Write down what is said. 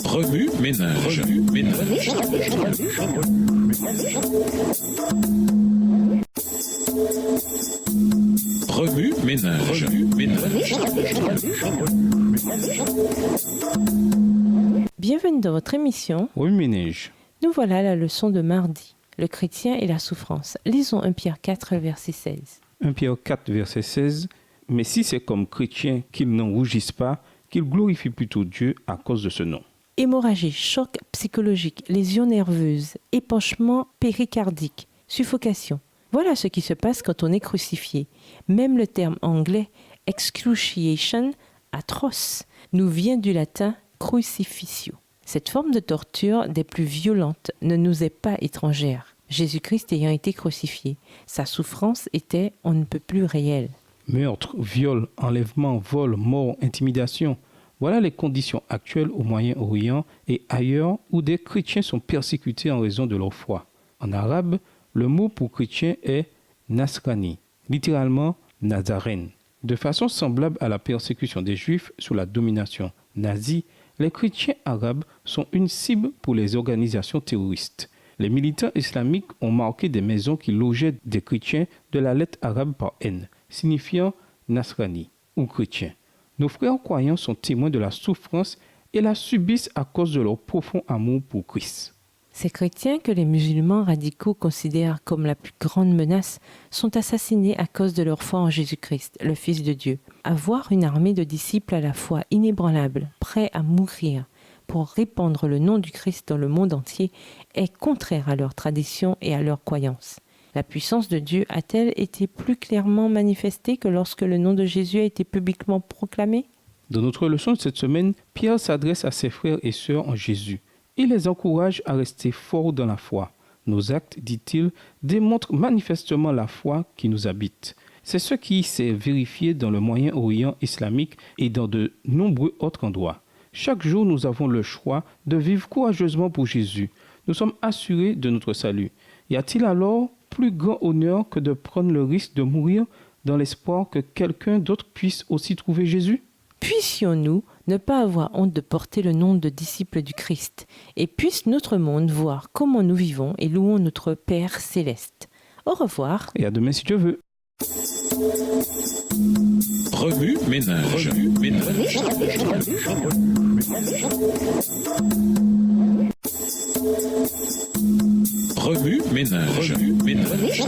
Remue ménage. Remue ménage. Bienvenue dans votre émission. Remue ménage. Nous voilà à la leçon de mardi. Le chrétien et la souffrance. Lisons 1 Pierre 4, verset 16. 1 Pierre 4, verset 16. Mais si c'est comme chrétien qu'ils n'en rougissent pas, qu'ils glorifient plutôt Dieu à cause de ce nom. Hémorragie, choc psychologique, lésions nerveuses, épanchement péricardique, suffocation. Voilà ce qui se passe quand on est crucifié. Même le terme anglais « excruciation », atroce, nous vient du latin « crucifixio ». Cette forme de torture des plus violentes ne nous est pas étrangère. Jésus-Christ ayant été crucifié, sa souffrance était on ne peut plus réelle. Meurtre, viol, enlèvement, vol, mort, intimidation. Voilà les conditions actuelles au Moyen-Orient et ailleurs où des chrétiens sont persécutés en raison de leur foi. En arabe, le mot pour chrétien est Nasrani, littéralement Nazarène. De façon semblable à la persécution des Juifs sous la domination nazie, les chrétiens arabes sont une cible pour les organisations terroristes. Les militants islamiques ont marqué des maisons qui logeaient des chrétiens de la lettre arabe par N, signifiant Nasrani ou chrétien. Nos frères croyants sont témoins de la souffrance et la subissent à cause de leur profond amour pour Christ. Ces chrétiens que les musulmans radicaux considèrent comme la plus grande menace sont assassinés à cause de leur foi en Jésus-Christ, le Fils de Dieu. Avoir une armée de disciples à la foi inébranlable, prêts à mourir pour répandre le nom du Christ dans le monde entier est contraire à leur tradition et à leurs croyances. La puissance de Dieu a-t-elle été plus clairement manifestée que lorsque le nom de Jésus a été publiquement proclamé? Dans notre leçon de cette semaine, Pierre s'adresse à ses frères et sœurs en Jésus. Il les encourage à rester forts dans la foi. Nos actes, dit-il, démontrent manifestement la foi qui nous habite. C'est ce qui s'est vérifié dans le Moyen-Orient islamique et dans de nombreux autres endroits. Chaque jour, nous avons le choix de vivre courageusement pour Jésus. Nous sommes assurés de notre salut. Y a-t-il alors plus grand honneur que de prendre le risque de mourir dans l'espoir que quelqu'un d'autre puisse aussi trouver Jésus? Puissions-nous ne pas avoir honte de porter le nom de disciples du Christ, et puisse notre monde voir comment nous vivons et louons notre Père céleste. Au revoir. Et à demain si Dieu veut. Remue ménage. Remue ménage.